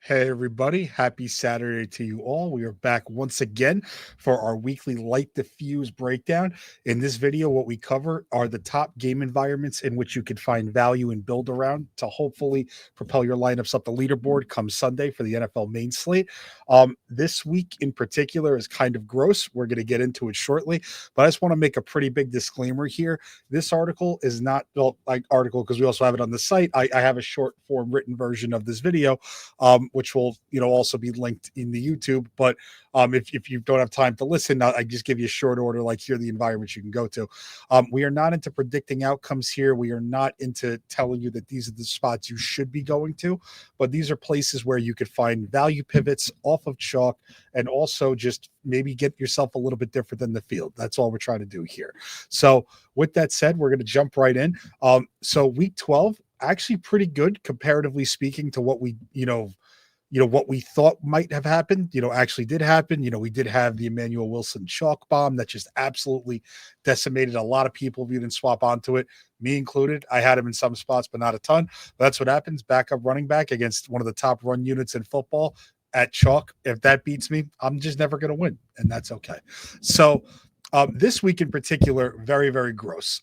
Hey, everybody. Happy Saturday to you all. We are back once again for our weekly Light Diffuse breakdown. In this video, what we cover are the top game environments in which you can find value and build around to hopefully propel your lineups up the leaderboard come Sunday for the NFL Main Slate. This week in particular is kind of gross. We're going to get into it shortly, but I just want to make a pretty big disclaimer here. This article is not like article because we also have it on the site. I have a short form written version of this video, which will also be linked in the YouTube. But if you don't have time to listen, I just give you a short order, like here are the environments you can go to. We are not into predicting outcomes here. We are not into telling you that these are the spots you should be going to, but these are places where you could find value pivots off of chalk and also just maybe get yourself a little bit different than the field. That's all we're trying to do here. So with that said, we're going to jump right in. So week 12, actually pretty good comparatively speaking to what we what we thought might have happened, actually did happen. We did have the Emmanuel Wilson chalk bomb that just absolutely decimated a lot of people if you didn't swap onto it, me included. I had him in some spots, but not a ton. But that's what happens. Backup running back against one of the top run units in football at chalk. If that beats me, I'm just never going to win, and that's okay. So this week in particular, very, very gross.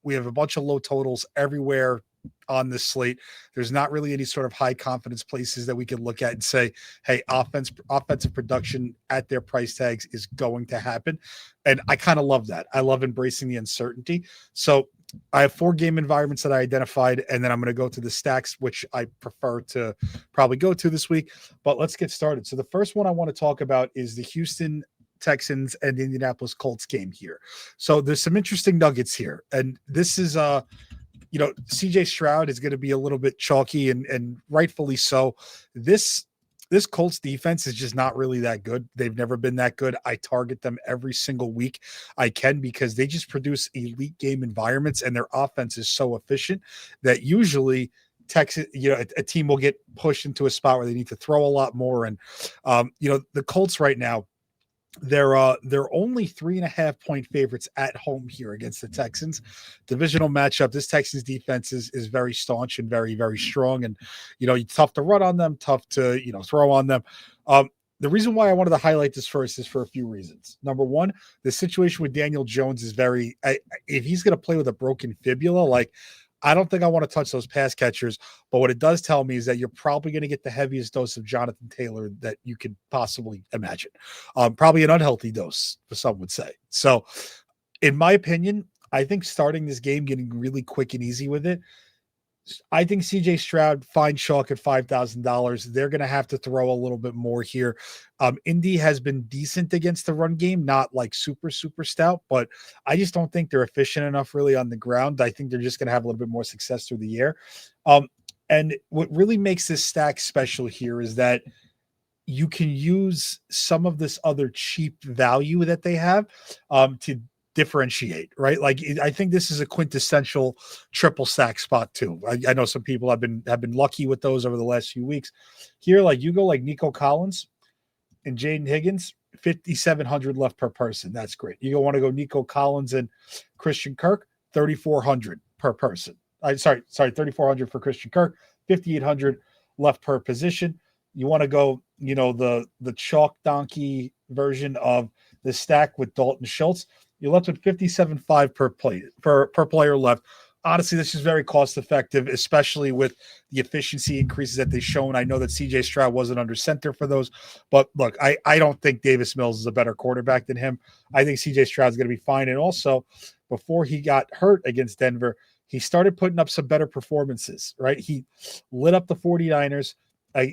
We have a bunch of low totals everywhere on this slate. There's not really any sort of high confidence places that we can look at and say, hey, offensive production at their price tags is going to happen. And I kind of love that. I love embracing the uncertainty. So I have 4 game environments that I identified, and then I'm going to go to the stacks, which I prefer to probably go to this week. But let's get started. So the first one I want to talk about is the Houston Texans and the Indianapolis Colts game here. So there's some interesting nuggets here. And this is CJ Stroud is going to be a little bit chalky and rightfully so. This Colts defense is just not really that good. They've never been that good. I target them every single week I can because they just produce elite game environments and their offense is so efficient that usually Texas, a team will get pushed into a spot where they need to throw a lot more. And, the Colts right now, they're only 3.5 point favorites at home here against the Texans. Divisional matchup. This Texans defense is very staunch and very, very strong. And, tough to run on them, tough to, throw on them. The reason why I wanted to highlight this first is for a few reasons. Number one, the situation with Daniel Jones is if he's going to play with a broken fibula, I don't think I want to touch those pass catchers, but what it does tell me is that you're probably going to get the heaviest dose of Jonathan Taylor that you could possibly imagine. Probably an unhealthy dose, some would say. So, in my opinion, I think starting this game, getting really quick and easy with it, I think CJ Stroud finds chalk at $5,000. They're going to have to throw a little bit more here. Indy has been decent against the run game, not like super, super stout, but I just don't think they're efficient enough really on the ground. I think they're just going to have a little bit more success through the air. And what really makes this stack special here is that you can use some of this other cheap value that they have to differentiate, right? I think this is a quintessential triple stack spot too. I know some people have been lucky with those over the last few weeks. Here, you go Nico Collins and Jaden Higgins, 5,700 left per person. That's great. You want to go Nico Collins and Christian Kirk, 3,400 per person. Sorry, 3,400 for Christian Kirk, 5,800 left per position. You want to go, the chalk donkey version of the stack with Dalton Schultz. You're left with 57.5 per player left. Honestly, this is very cost effective, especially with the efficiency increases that they've shown. I know that CJ Stroud wasn't under center for those, but look, I don't think Davis Mills is a better quarterback than him. I think CJ Stroud's going to be fine. And also, before he got hurt against Denver, he started putting up some better performances, right? He lit up the 49ers.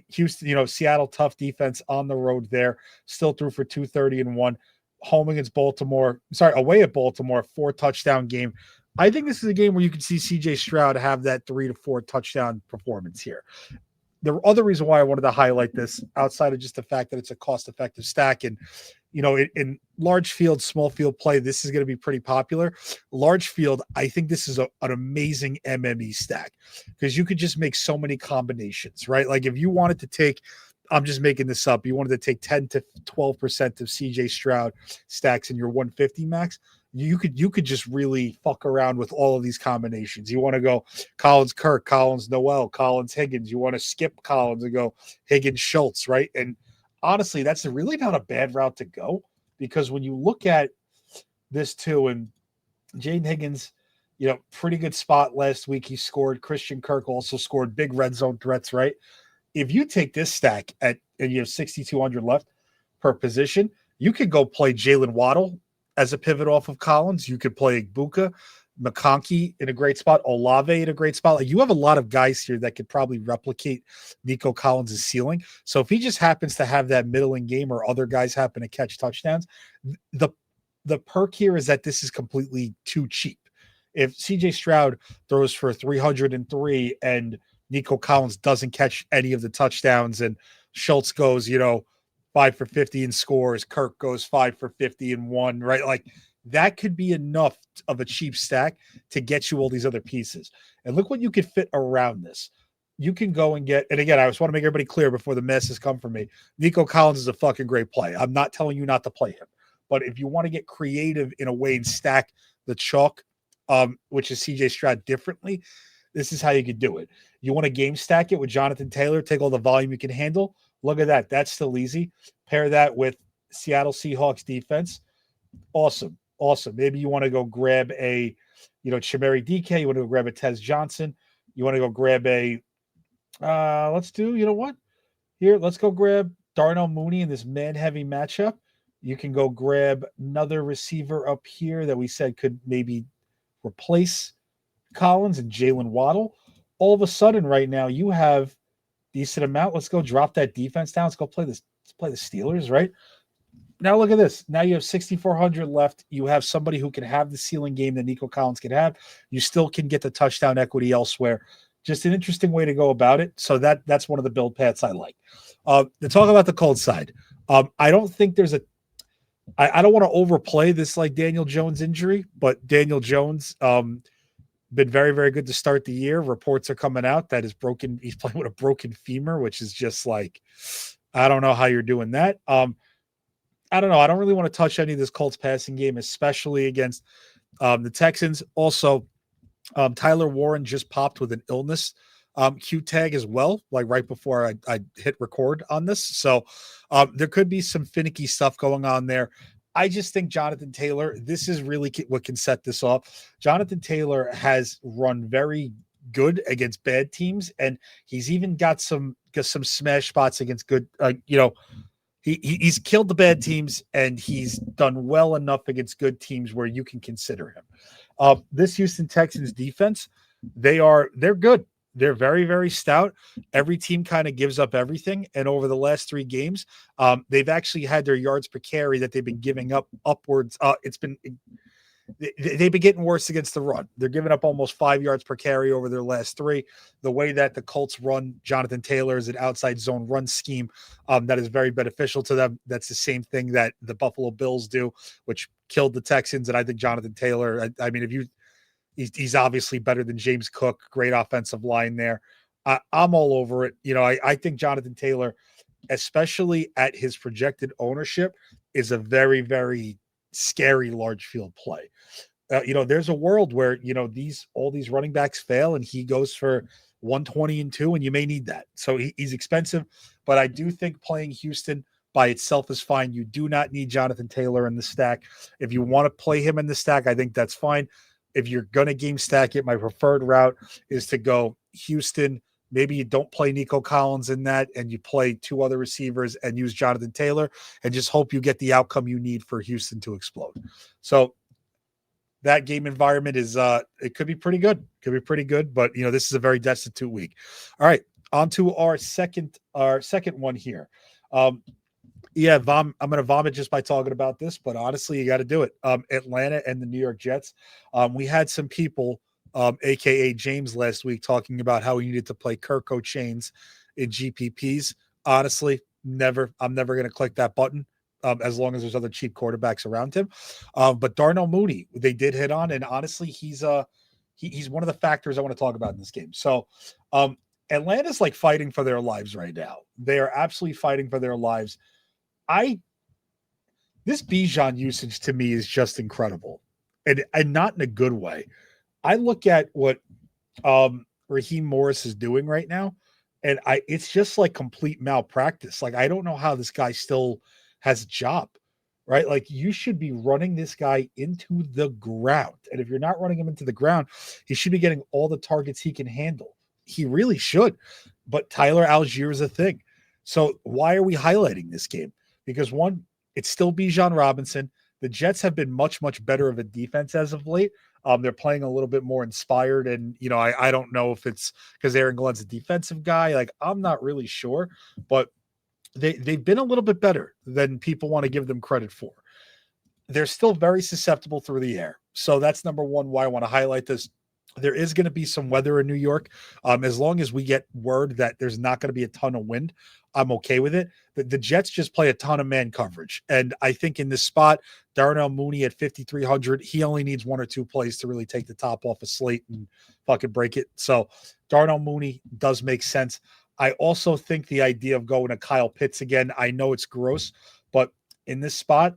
Houston, Seattle, tough defense on the road there. Still threw for 230 and 1. Home against Baltimore, away at Baltimore, 4 touchdown game. I think this is a game where you can see CJ Stroud have that 3 to 4 touchdown performance here. The other reason why I wanted to highlight this, outside of just the fact that it's a cost-effective stack, and in large field, small field play, this is going to be pretty popular. Large field, I think this is an amazing MME stack because you could just make so many combinations, right? If you wanted to take, I'm just making this up, you wanted to take 10 to 12% of CJ Stroud stacks in your 150 max, you could just really fuck around with all of these combinations. You want to go Collins Kirk, Collins Noel, Collins Higgins. You want to skip Collins and go Higgins Schultz, right? And honestly, that's really not a bad route to go, because when you look at this too, and Jaden Higgins, pretty good spot last week. He scored. Christian Kirk also scored, big red zone threats, right? If you take this stack and you have 6,200 left per position, you could go play Jalen Waddle as a pivot off of Collins. You could play Buka, McConkey in a great spot, Olave in a great spot. Like, you have a lot of guys here that could probably replicate Nico Collins' ceiling. So if he just happens to have that middling game, or other guys happen to catch touchdowns, the perk here is that this is completely too cheap. If CJ Stroud throws for 303 and Nico Collins doesn't catch any of the touchdowns, and Schultz goes, 5 for 50 and scores, Kirk goes 5 for 50 and 1, right? Like, that could be enough of a cheap stack to get you all these other pieces. And look what you could fit around this. You can go and get, and again, I just want to make everybody clear before the messes come from me. Nico Collins is a fucking great play. I'm not telling you not to play him. But if you want to get creative in a way and stack the chalk, which is CJ Stroud, differently, this is how you could do it. You want to game stack it with Jonathan Taylor, take all the volume you can handle. Look at that. That's still easy. Pair that with Seattle Seahawks defense. Awesome. Maybe you want to go grab a, Chimeri DK. You want to go grab a Tez Johnson. You want to go grab a, let's go grab Darnell Mooney in this man-heavy matchup. You can go grab another receiver up here that we said could maybe replace Collins, and Jalen Waddle. All of a sudden, right now, you have decent amount. Let's go drop that defense down. Let's go play this. Let's play the Steelers, right? Now look at this. Now you have 6,400 left. You have somebody who can have the ceiling game that Nico Collins can have. You still can get the touchdown equity elsewhere. Just an interesting way to go about it. So that's one of the build paths I like. To talk about the cold side, I don't think there's I don't want to overplay this like Daniel Jones injury, but Daniel Jones been very, very good to start the year. Reports are coming out that he's playing with a broken femur, which is just like, I don't know how you're doing that. I don't know. I don't really want to touch any of this Colts passing game, especially against the Texans. Also, Tyler Warren just popped with an illness Q tag as well, like right before I hit record on this. So there could be some finicky stuff going on there. I just think Jonathan Taylor, this is really what can set this off. Jonathan Taylor has run very good against bad teams, and he's even got some smash spots against good, he's killed the bad teams, and he's done well enough against good teams where you can consider him. This Houston Texans defense, they're good. They're very, very stout. Every team kind of gives up everything. And over the last 3 games, they've actually had their yards per carry that they've been giving up upwards. They've been getting worse against the run. They're giving up almost 5 yards per carry over their last 3. The way that the Colts run Jonathan Taylor is an outside zone run scheme that is very beneficial to them. That's the same thing that the Buffalo Bills do, which killed the Texans. And I think Jonathan Taylor, he's obviously better than James Cook. Great offensive line there. I'm all over it. I think Jonathan Taylor, especially at his projected ownership, is a very, very scary large field play. There's a world where, all these running backs fail and he goes for 120 and 2, and you may need that. So he's expensive, but I do think playing Houston by itself is fine. You do not need Jonathan Taylor in the stack. If you want to play him in the stack, I think that's fine. If you're going to game stack it, my preferred route is to go Houston. Maybe you don't play Nico Collins in that, and you play 2 other receivers and use Jonathan Taylor, and just hope you get the outcome you need for Houston to explode. So that game environment is it could be pretty good. But this is a very destitute week. All right, on to our second one here. I'm going to vomit just by talking about this, but honestly, you got to do it. Atlanta and the New York Jets. We had some people, aka James, last week talking about how we needed to play Kirko Chains in GPPs. Honestly, I'm never going to click that button as long as there's other cheap quarterbacks around him. But Darnell Mooney, they did hit on, and honestly, he's one of the factors I want to talk about in this game. So Atlanta's like fighting for their lives right now. They are absolutely fighting for their lives. This Bijan usage to me is just incredible. and not in a good way. I look at what Raheem Morris is doing right now, and it's just like complete malpractice. Like, I don't know how this guy still has a job, right? Like, you should be running this guy into the ground. And if you're not running him into the ground, he should be getting all the targets he can handle. He really should. But Tyler Algier is a thing. So why are we highlighting this game? Because one, it's still Bijan Robinson. The Jets have been much, much better of a defense as of late. They're playing a little bit more inspired. And, I don't know if it's because Aaron Glenn's a defensive guy. Like, I'm not really sure, but they've been a little bit better than people want to give them credit for. They're still very susceptible through the air. So that's number one, why I want to highlight this. There is going to be some weather in New York. As long as we get word that there's not going to be a ton of wind, I'm okay with it. The Jets just play a ton of man coverage. And I think in this spot, Darnell Mooney at 5,300, he only needs one or two plays to really take the top off a slate and fucking break it. So Darnell Mooney does make sense. I also think the idea of going to Kyle Pitts again, I know it's gross, but in this spot,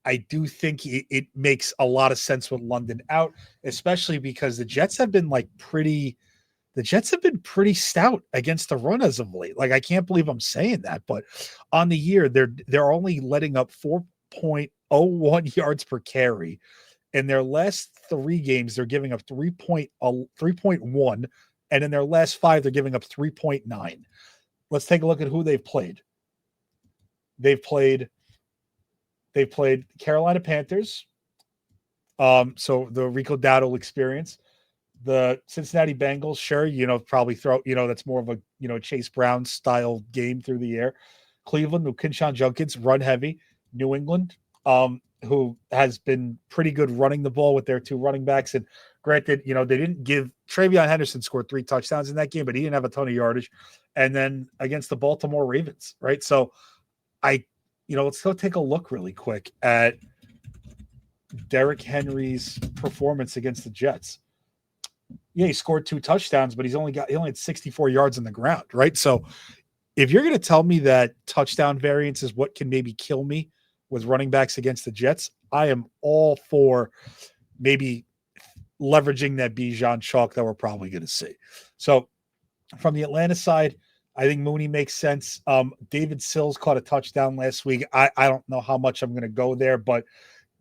I do think it makes a lot of sense with London out, especially because the Jets have been pretty stout against the run as of late. Like, I can't believe I'm saying that, but on the year, they're only letting up 4.01 yards per carry. In their last 3 games, they're giving up 3.1, and in their last 5, they're giving up 3.9. Let's take a look at who they've played. They've played Carolina Panthers. So the Rico Dowdle experience. The Cincinnati Bengals, sure, probably that's more of a, Chase Brown style game through the air. Cleveland, who Kinshawn Junkins, run heavy. New England, who has been pretty good running the ball with their 2 running backs. And granted, they didn't give Travion Henderson scored 3 touchdowns in that game, but he didn't have a ton of yardage. And then against the Baltimore Ravens, right? So let's go take a look really quick at Derrick Henry's performance against the Jets. Yeah, he scored 2 touchdowns, but he only had 64 yards on the ground, right? So if you're going to tell me that touchdown variance is what can maybe kill me with running backs against the Jets, I am all for maybe leveraging that Bijan chalk that we're probably going to see. So from the Atlanta side, I think Mooney makes sense. David Sills caught a touchdown last week. I don't know how much I'm going to go there, but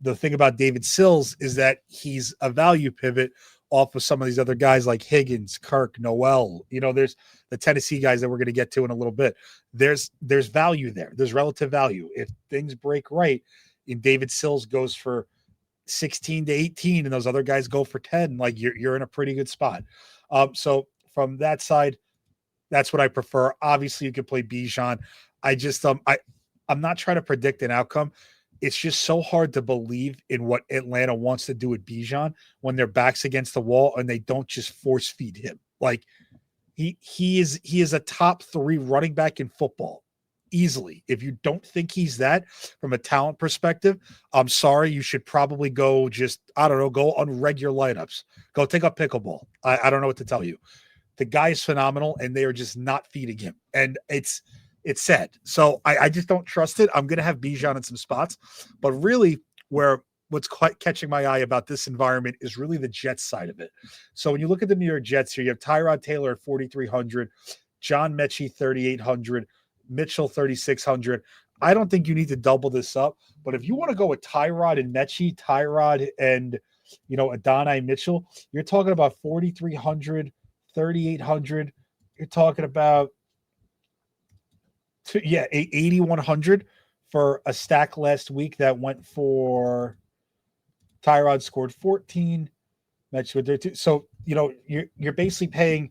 the thing about David Sills is that he's a value pivot off of some of these other guys like Higgins, Kirk, Noel. There's the Tennessee guys that we're going to get to in a little bit. There's value there. There's relative value. If things break right, and David Sills goes for 16 to 18 and those other guys go for 10, like you're in a pretty good spot. So from that side, that's what I prefer. Obviously, you could play Bijan. I'm not trying to predict an outcome. It's just so hard to believe in what Atlanta wants to do with Bijan when their back's against the wall and they don't just force feed him. Like he is a top 3 running back in football easily. If you don't think he's that from a talent perspective, I'm sorry. You should probably go go on regular lineups. Go take up pickleball. I don't know what to tell you. The guy is phenomenal, and they are just not feeding him. And it's sad. So I just don't trust it. I'm going to have Bijan in some spots. But really, what's quite catching my eye about this environment is really the Jets side of it. So when you look at the New York Jets here, you have Tyrod Taylor at 4,300, John Mechie 3,800, Mitchell 3,600. I don't think you need to double this up. But if you want to go with Tyrod and Mechie, Tyrod and Adonai Mitchell, you're talking about 4,300. 3,800. You're talking about 8,100 for a stack last week that went for Tyrod scored 14. Matched with their 2. So you're basically paying.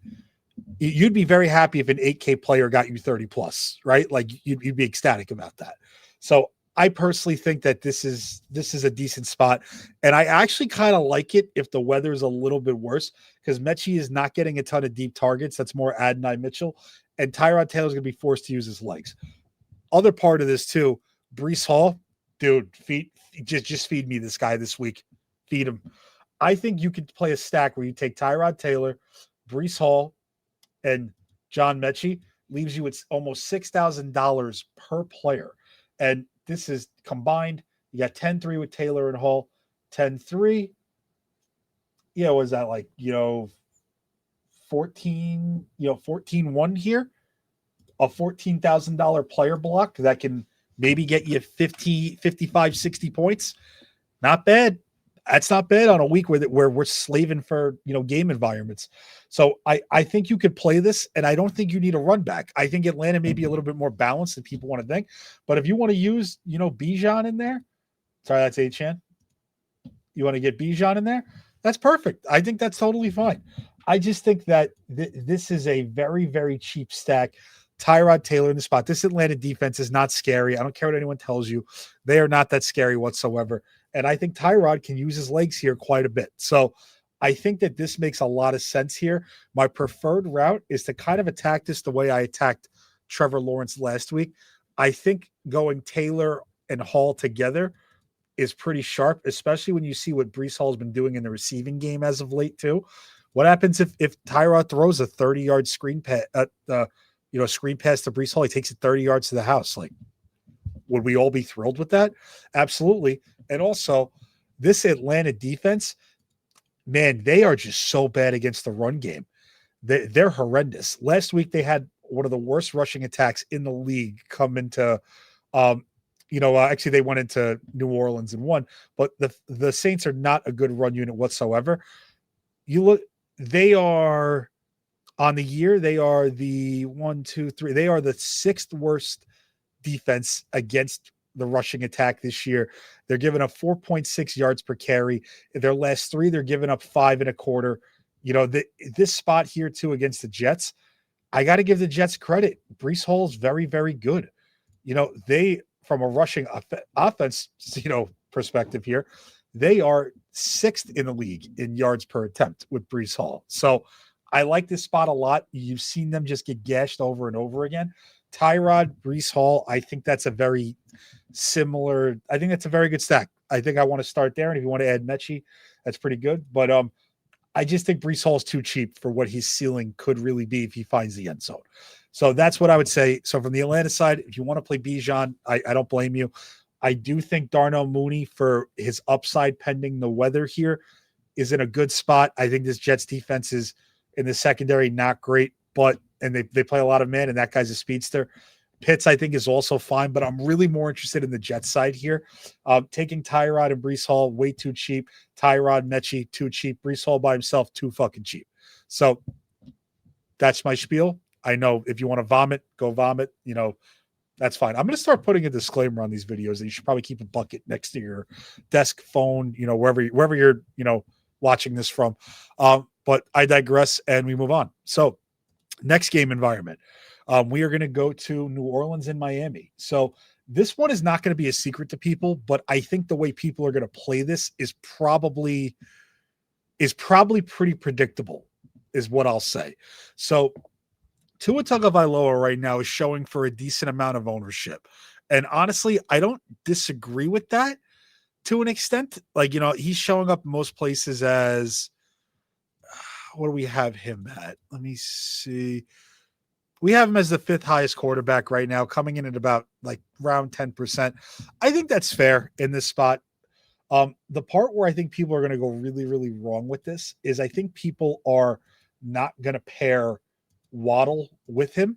You'd be very happy if an 8K player got you 30 plus, right? Like you'd be ecstatic about that. So I personally think that this is a decent spot, and I actually kind of like it if the weather is a little bit worse because Mechie is not getting a ton of deep targets. That's more Adonai Mitchell, and Tyrod Taylor is going to be forced to use his legs. Other part of this too, Breece Hall, dude, just feed me this guy this week. Feed him. I think you could play a stack where you take Tyrod Taylor, Breece Hall, and John Mechie, leaves you with almost $6,000 per player. And this is combined. You got 10-3 with Taylor and Hall, 10-3 Was that like, 14-1 here? A $14,000 player block that can maybe get you 50, 55, 60 points. Not bad. That's not bad on a week where we're slaving for, game environments. So I think you could play this, and I don't think you need a run back. I think Atlanta may be a little bit more balanced than people want to think. But if you want to use, Bijan in there, sorry, that's Achan. You want to get Bijan in there? That's perfect. I think that's totally fine. I just think that this is a very, very cheap stack. Tyrod Taylor in the spot. This Atlanta defense is not scary. I don't care what anyone tells you. They are not that scary whatsoever. And I think Tyrod can use his legs here quite a bit. So I think that this makes a lot of sense here. My preferred route is to kind of attack this the way I attacked Trevor Lawrence last week. I think going Taylor and Hall together is pretty sharp, especially when you see what Breece Hall's been doing in the receiving game as of late too. What happens if Tyrod throws a 30-yard screen pass, screen pass to Breece Hall? He takes it 30 yards to the house. Like, would we all be thrilled with that? Absolutely. And also, this Atlanta defense, man, they are just so bad against the run game. They're horrendous. Last week, they had one of the worst rushing attacks in the league come into actually they went into New Orleans and won, but the Saints are not a good run unit whatsoever. They are on the year, they are the they are the sixth worst defense against the rushing attack this year. They're giving up 4.6 yards per carry. In their last three, they're giving up 5.25. This spot here too against the Jets, I got to give the Jets credit. Breece Hall is very, very good. They, from a rushing offense, perspective here, they are sixth in the league in yards per attempt with Breece Hall. So I like this spot a lot. You've seen them just get gashed over and over again. Tyrod, Breece Hall, I think that's a very similar. I think that's a very good stack. I think I want to start there. And if you want to add Mechie, that's pretty good. But I just think Breece Hall is too cheap for what his ceiling could really be if he finds the end zone. So that's what I would say. So from the Atlanta side, if you want to play Bijan, I don't blame you. I do think Darnell Mooney, for his upside pending the weather here, is in a good spot. I think this Jets defense is in the secondary not great, and they play a lot of men, and that guy's a speedster. Pitts, I think, is also fine, but I'm really more interested in the Jets side here. Taking Tyrod and Breece Hall, way too cheap. Tyrod, Mechie, too cheap. Breece Hall by himself, too fucking cheap. So that's my spiel. I know if you want to vomit, go vomit. That's fine. I'm going to start putting a disclaimer on these videos that you should probably keep a bucket next to your desk, phone, wherever you're, watching this from. But I digress, and we move on. So next game environment. We are going to go to New Orleans and Miami. So this one is not going to be a secret to people, but I think the way people are going to play this is probably pretty predictable, is what I'll say. So Tua Tagovailoa right now is showing for a decent amount of ownership. And honestly, I don't disagree with that to an extent. Like, he's showing up most places as, what do we have him at? Let me see. We have him as the fifth highest quarterback right now, coming in at about like around 10%. I think that's fair in this spot. The part where I think people are going to go really, really wrong with this is I think people are not going to pair Waddle with him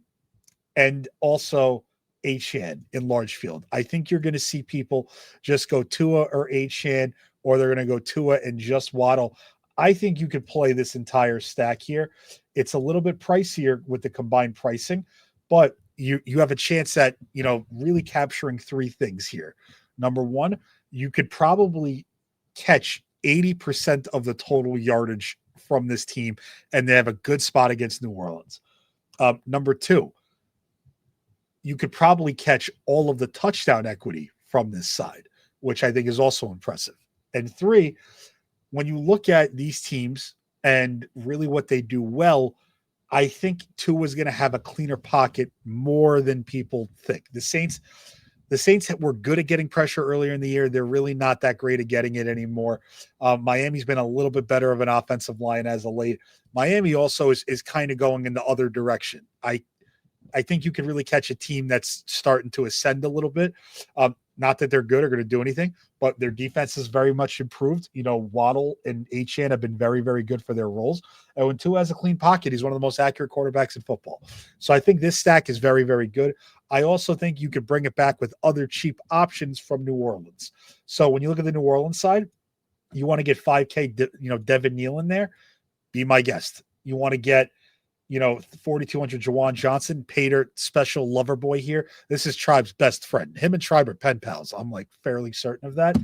and also Achane in large field. I think you're going to see people just go Tua or Achane, or they're going to go Tua and just Waddle. I think you could play this entire stack here. It's a little bit pricier with the combined pricing, but you have a chance at, really capturing three things here. Number one, you could probably catch 80% of the total yardage from this team, and they have a good spot against New Orleans. Number two, you could probably catch all of the touchdown equity from this side, which I think is also impressive. And three, when you look at these teams and really what they do well, I think Tua is going to have a cleaner pocket more than people think. The Saints were good at getting pressure earlier in the year. They're really not that great at getting it anymore. Miami's been a little bit better of an offensive line as of late. Miami also is kind of going in the other direction. I think you can really catch a team that's starting to ascend a little bit. Not that they're good or going to do anything, but their defense is very much improved. Waddle and Achane have been very, very good for their roles. And when Tua has a clean pocket, he's one of the most accurate quarterbacks in football. So I think this stack is very, very good. I also think you could bring it back with other cheap options from New Orleans. So when you look at the New Orleans side, you want to get 5K, Devin Neal in there, be my guest. You want to get 4,200 Jawan Johnson, Paydirt, special lover boy here. This is Tribe's best friend. Him and Tribe are pen pals. I'm like fairly certain of that.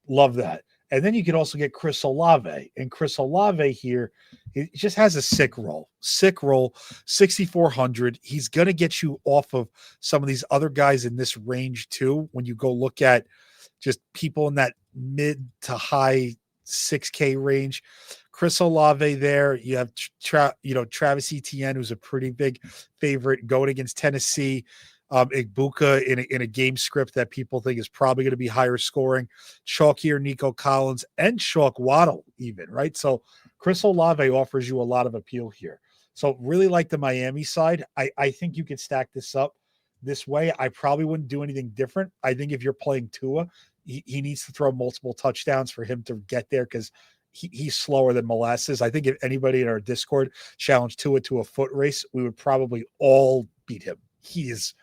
Love that. And then you could also get Chris Olave. And Chris Olave here, he just has a sick roll, 6,400. He's going to get you off of some of these other guys in this range too. When you go look at just people in that mid to high 6K range, Chris Olave there. You have Travis Etienne, who's a pretty big favorite going against Tennessee. Igbuka in a game script that people think is probably going to be higher scoring. Chalk here, Nico Collins, and Chalk Waddle even, right? So Chris Olave offers you a lot of appeal here. So really like the Miami side. I think you can stack this up this way. I probably wouldn't do anything different. I think if you're playing Tua, he needs to throw multiple touchdowns for him to get there because he's slower than molasses. I think if anybody in our Discord challenged Tua to a foot race, we would probably all beat him. He is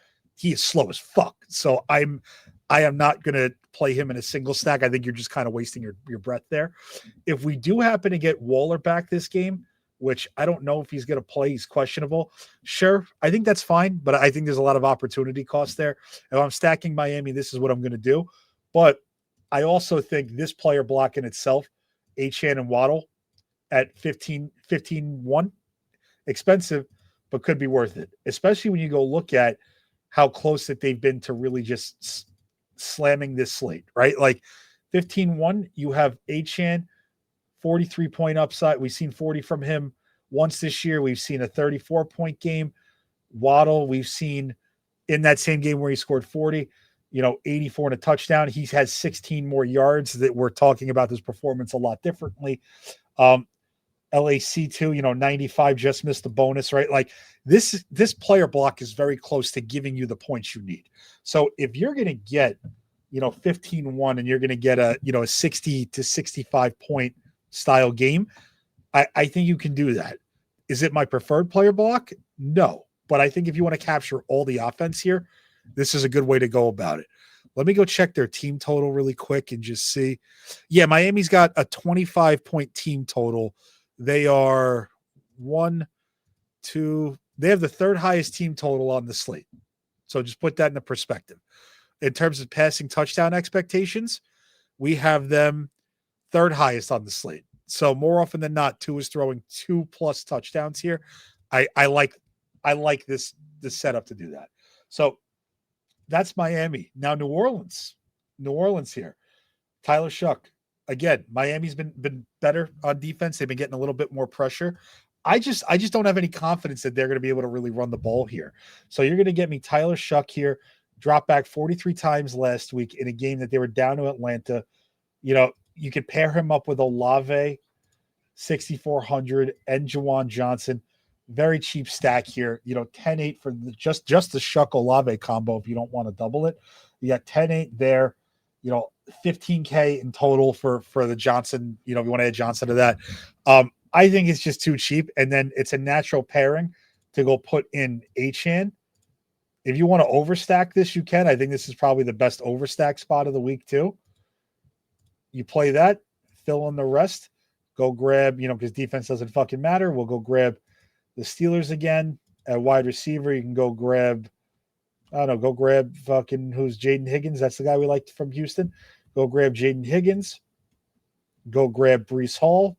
slow as fuck. So I am not going to play him in a single stack. I think you're just kind of wasting your breath there. If we do happen to get Waller back this game, which I don't know if he's going to play, he's questionable. Sure, I think that's fine, but I think there's a lot of opportunity cost there. If I'm stacking Miami, this is what I'm going to do. But I also think this player block in itself, Achane and Waddle at 15-1, expensive, but could be worth it, especially when you go look at how close that they've been to really just slamming this slate, right? Like 15-1, you have Achane, 43-point upside. We've seen 40 from him once this year. We've seen a 34-point game. Waddle, we've seen in that same game where he scored 40, 84 and a touchdown. He has 16 more yards. That we're talking about this performance a lot differently. LAC2, 95 just missed the bonus, right? Like this player block is very close to giving you the points you need. So if you're going to get, 15-1 and you're going to get a 60 to 65 point style game, I think you can do that. Is it my preferred player block? No. But I think if you want to capture all the offense here, this is a good way to go about it. Let me go check their team total really quick and just see. Yeah, Miami's got a 25-point team total. They are they have the third highest team total on the slate. So just put that into perspective. In terms of passing touchdown expectations, we have them third highest on the slate. So more often than not, Tua is throwing 2+ touchdowns here. I like this setup to do that. So that's Miami. Now New Orleans here. Tyler Shuck. Again, Miami's been better on defense. They've been getting a little bit more pressure. I just don't have any confidence that they're going to be able to really run the ball here. So you're going to get me Tyler Shuck here, drop back 43 times last week in a game that they were down to Atlanta. You could pair him up with Olave, 6,400, and Jawan Johnson. Very cheap stack here. 10-8 for just the Shuck Olave combo if you don't want to double it. You got 10-8 there. 15K in total for the Johnson. If you want to add Johnson to that. I think it's just too cheap. And then it's a natural pairing to go put in Achane. If you want to overstack this, you can. I think this is probably the best overstack spot of the week too. You play that, fill in the rest, go grab, because defense doesn't fucking matter. We'll go grab the Steelers again at wide receiver. You can go grab, go grab fucking who's Jaden Higgins. That's the guy we liked from Houston. Go grab Jaden Higgins. Go grab Breece Hall.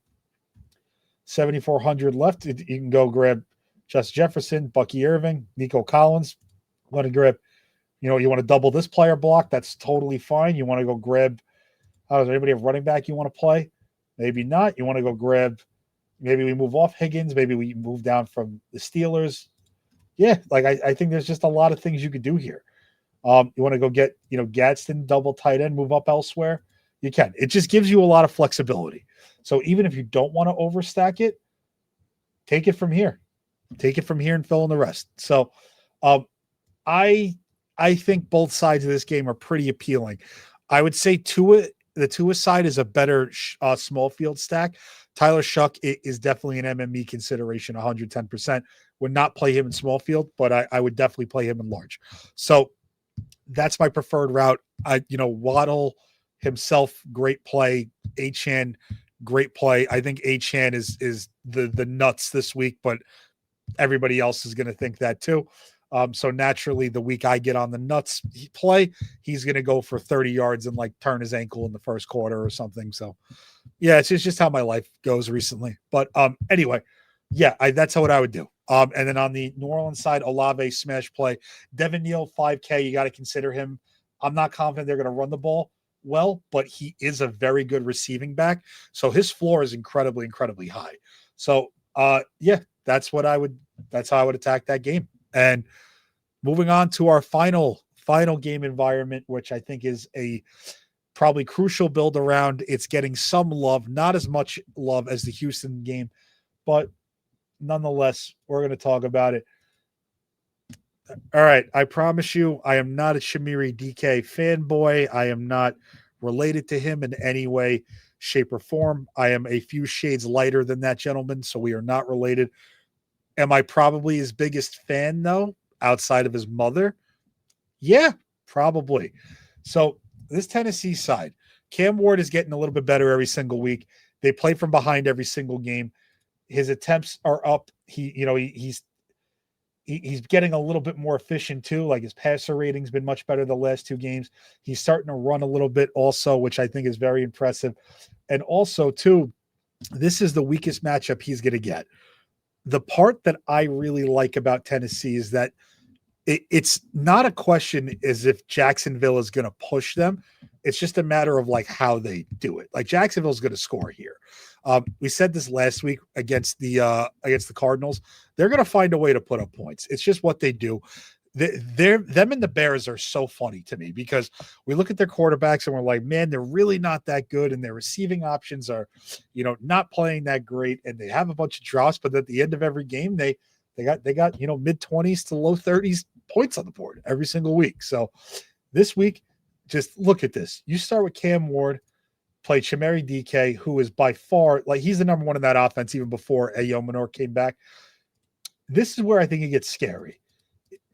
7,400 left. You can go grab Justin Jefferson, Bucky Irving, Nico Collins. Want to grab, you want to double this player block. That's totally fine. You want to go grab, does anybody have running back you want to play? Maybe not. You want to go grab, maybe we move off Higgins. Maybe we move down from the Steelers. Yeah, like I think there's just a lot of things you could do here. You want to go get, Gadsden, double tight end, move up elsewhere. You can. It just gives you a lot of flexibility. So even if you don't want to overstack it, take it from here. Take it from here and fill in the rest. So I I think both sides of this game are pretty appealing. I would say the Tua side is a better small field stack. Tyler Shuck is definitely an MME consideration, 110%. Would not play him in small field, but I would definitely play him in large. So that's my preferred route. Waddle himself, great play. Achane, great play. I think Achane is the nuts this week, but everybody else is going to think that too. So naturally, the week I get on the nuts play, he's going to go for 30 yards and like turn his ankle in the first quarter or something. So yeah, it's just how my life goes recently. But anyway, yeah, that's what I would do. And then on the New Orleans side, Olave smash play. Devin Neal, 5K. You got to consider him. I'm not confident they're going to run the ball well, but he is a very good receiving back. So his floor is incredibly, incredibly high. So yeah, that's how I would attack that game. And moving on to our final game environment, which I think is a probably crucial build around. It's getting some love, not as much love as the Houston game, but nonetheless, we're going to talk about it. All right. I promise you, I am not a Shamiri DK fanboy. I am not related to him in any way, shape, or form. I am a few shades lighter than that gentleman, so we are not related. Am I probably his biggest fan, though, outside of his mother? Yeah, probably. So this Tennessee side, Cam Ward is getting a little bit better every single week. They play from behind every single game. His attempts are up. He's getting a little bit more efficient too. Like his passer rating's been much better the last two games. He's starting to run a little bit also, which I think is very impressive. And also too, this is the weakest matchup he's going to get. The part that I really like about Tennessee is that it's not a question as if Jacksonville is going to push them. It's just a matter of like how they do it. Like Jacksonville's going to score here. We said this last week against the Cardinals. They're going to find a way to put up points. It's just what they do. Them and the Bears are so funny to me because we look at their quarterbacks and we're like, man, they're really not that good, and their receiving options are, not playing that great, and they have a bunch of drops. But at the end of every game, they got mid-20s to low 30s points on the board every single week. So this week, just look at this. You start with Cam Ward, play Chimeri DK, who is by far he's the number one in that offense even before Ayomanor came back. This is where I think it gets scary.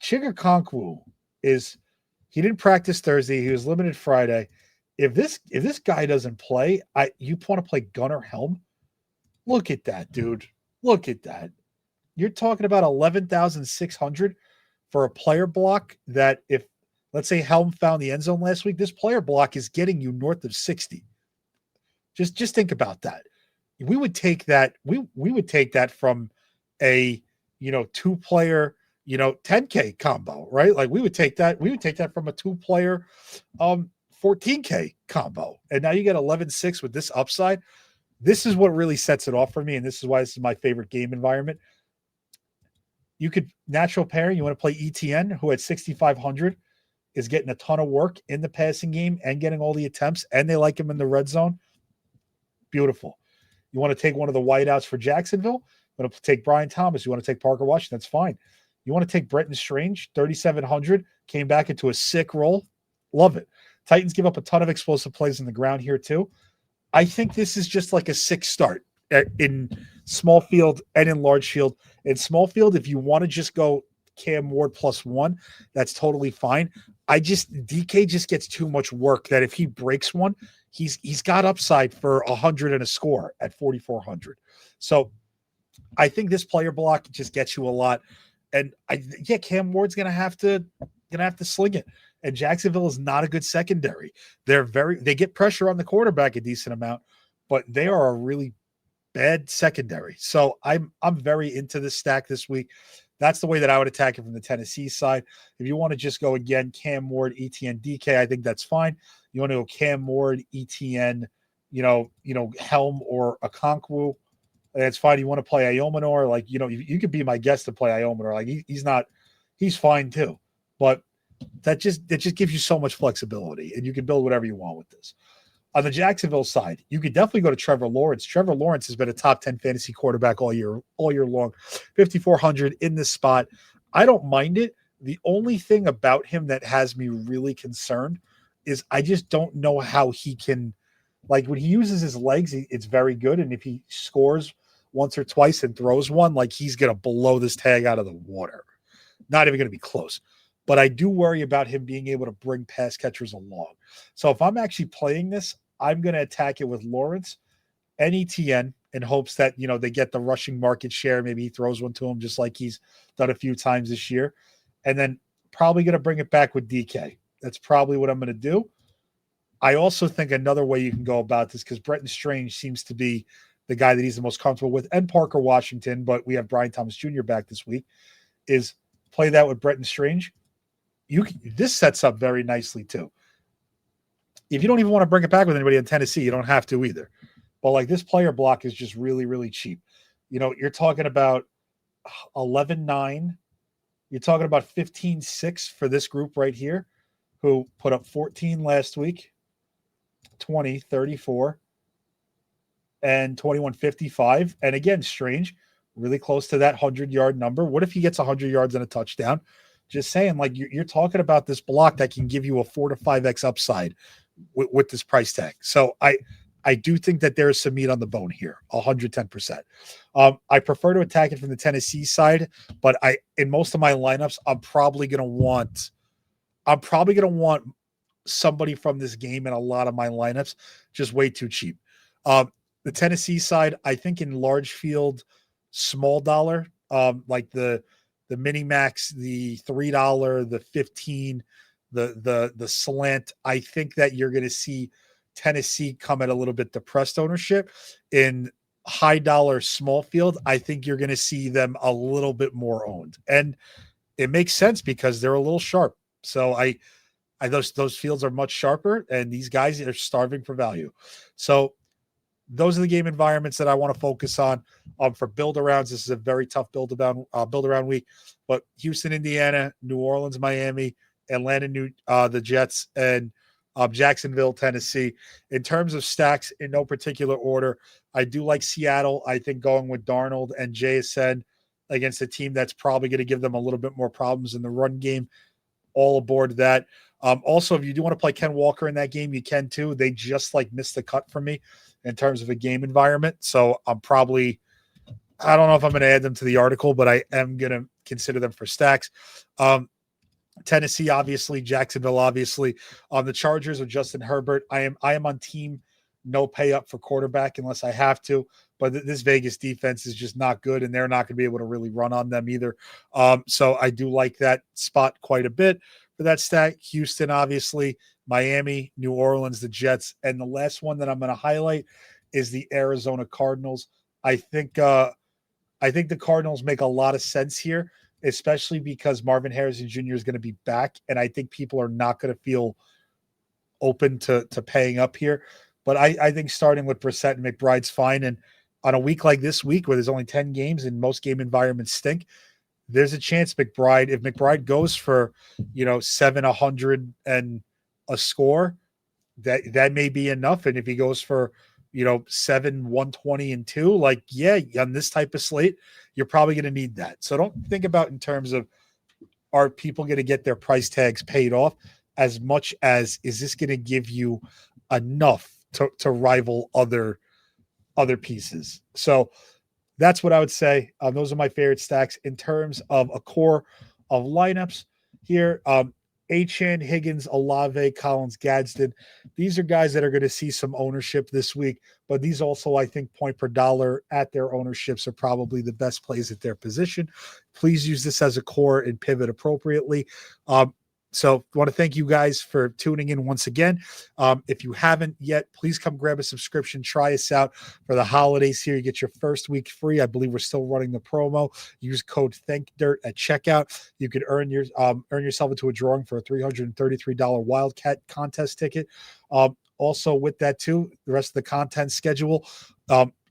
Chigakonkwo he didn't practice Thursday. He was limited Friday. If this guy doesn't play, you want to play Gunnar Helm? Look at that, dude. Look at that. You're talking about 11,600 for a player block that if, let's say, Helm found the end zone last week, this player block is getting you north of 60. Just think about that. We would take that. We would take that from a, two-player, 10K combo, right? Like we would take that. We would take that from a two-player 14K combo. And now you get 11.6 with this upside. This is what really sets it off for me. And this is why this is my favorite game environment. You could natural pairing. You want to play ETN, who at 6,500 is getting a ton of work in the passing game and getting all the attempts, and they like him in the red zone. Beautiful. You want to take one of the wideouts for Jacksonville? You want to take Brian Thomas? You want to take Parker Washington? That's fine. You want to take Brenton Strange, 3,700, came back into a sick role. Love it. Titans give up a ton of explosive plays on the ground here too. I think this is just like a 6 start in small field and in large field. In small field, if you want to just go Cam Ward +1, that's totally fine. DK just gets too much work that if he breaks one, he's got upside for 100 and a score at 4,400. So I think this player block just gets you a lot. And Cam Ward's gonna have to sling it. And Jacksonville is not a good secondary. They get pressure on the quarterback a decent amount, but they are a really bad secondary. So I'm very into this stack this week. That's the way that I would attack it from the Tennessee side. If you want to just go again, Cam Ward, ETN, DK, I think that's fine. You want to go Cam Ward, ETN, Helm or Okonkwo, that's fine. You want to play Ayomanor, you could be my guest to play Ayomanor. He's fine too. But that just gives you so much flexibility, and you can build whatever you want with this. On the Jacksonville side, you could definitely go to Trevor Lawrence. Trevor Lawrence has been a top 10 fantasy quarterback all year long. 5,400 in this spot. I don't mind it. The only thing about him that has me really concerned is I just don't know how he can, like when he uses his legs, it's very good. And if he scores once or twice and throws one, like he's going to blow this tag out of the water. Not even going to be close. But I do worry about him being able to bring pass catchers along. So if I'm actually playing this, I'm going to attack it with Lawrence and ETN in hopes that, they get the rushing market share. Maybe he throws one to him just like he's done a few times this year. And then probably going to bring it back with DK. That's probably what I'm going to do. I also think another way you can go about this, because Brenton Strange seems to be the guy that he's the most comfortable with, and Parker Washington, but we have Brian Thomas Jr. back this week, is play that with Brenton Strange. This sets up very nicely too. If you don't even want to bring it back with anybody in Tennessee, you don't have to either. But like this player block is just really, really cheap. You're talking about 11-9. You're talking about 15-6 for this group right here, who put up 14 last week, 20, 34, and 21-55. And again, Strange, really close to that 100-yard number. What if he gets 100 yards and a touchdown? Just saying, like you're talking about this block that can give you a 4 to 5x upside with this price tag. So I do think that there's some meat on the bone here, 110%. I prefer to attack it from the Tennessee side, but in most of my lineups, I'm probably going to want somebody from this game in a lot of my lineups, just way too cheap. The Tennessee side, I think in large field, small dollar, like the mini max, the $3, the 15, the slant. I think that you're going to see Tennessee come at a little bit depressed ownership. In high dollar small field, I think you're going to see them a little bit more owned, and it makes sense because they're a little sharp. So those fields are much sharper, and these guys are starving for value. So those are the game environments that I want to focus on. For build arounds, this is a very tough build around week. But Houston, Indiana, New Orleans, Miami, Atlanta, the Jets, and Jacksonville, Tennessee. In terms of stacks, in no particular order, I do like Seattle. I think going with Darnold and JSN against a team that's probably going to give them a little bit more problems in the run game. All aboard that. Also, if you do want to play Ken Walker in that game, you can too. They just missed the cut for me in terms of a game environment. So I don't know if I'm going to add them to the article, but I am going to consider them for stacks. Tennessee, obviously, Jacksonville, obviously. The Chargers of Justin Herbert. I am on team no pay up for quarterback unless I have to. But this Vegas defense is just not good, and they're not going to be able to really run on them either. So I do like that spot quite a bit for that stack. Houston, obviously, Miami, New Orleans, the Jets, and the last one that I'm going to highlight is the Arizona Cardinals. I think the Cardinals make a lot of sense here, especially because Marvin Harrison Jr. is going to be back, and I think people are not going to feel open to paying up here. But I think starting with Brissett and McBride's fine. And on a week like this week where there's only 10 games and most game environments stink, there's a chance if McBride goes for, 700 and a score, that may be enough. And if he goes for, 120 and 2, on this type of slate, you're probably going to need that. So don't think about in terms of, are people going to get their price tags paid off, as much as is this going to give you enough to rival other pieces. So that's what I would say. Those are my favorite stacks in terms of a core of lineups here. Achane, Higgins, Olave, Collins, Gadsden. These are guys that are going to see some ownership this week, but these also, I think, point per dollar at their ownerships are probably the best plays at their position. Please use this as a core and pivot appropriately. So I want to thank you guys for tuning in once again. If you haven't yet, please come grab a subscription. Try us out for the holidays here. You get your first week free. I believe we're still running the promo. Use code ThankDirt at checkout. You could earn yourself into a drawing for a $333 Wildcat contest ticket. Also with that too, the rest of the content schedule,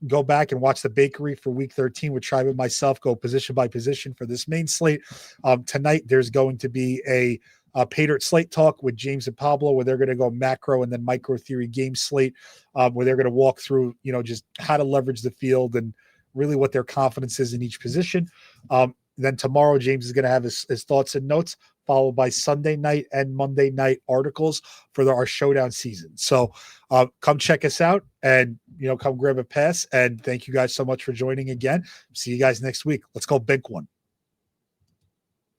go back and watch the bakery for week 13 with Tribe and myself, go position by position for this main slate. Tonight, there's going to be a Paydirt slate talk with James and Pablo, where they're going to go macro and then micro theory game slate, where they're going to walk through, just how to leverage the field and really what their confidence is in each position. then tomorrow, James is going to have his thoughts and notes, followed by Sunday night and Monday night articles for our showdown season. So come check us out and, come grab a pass. And thank you guys so much for joining again. See you guys next week. Let's go big one.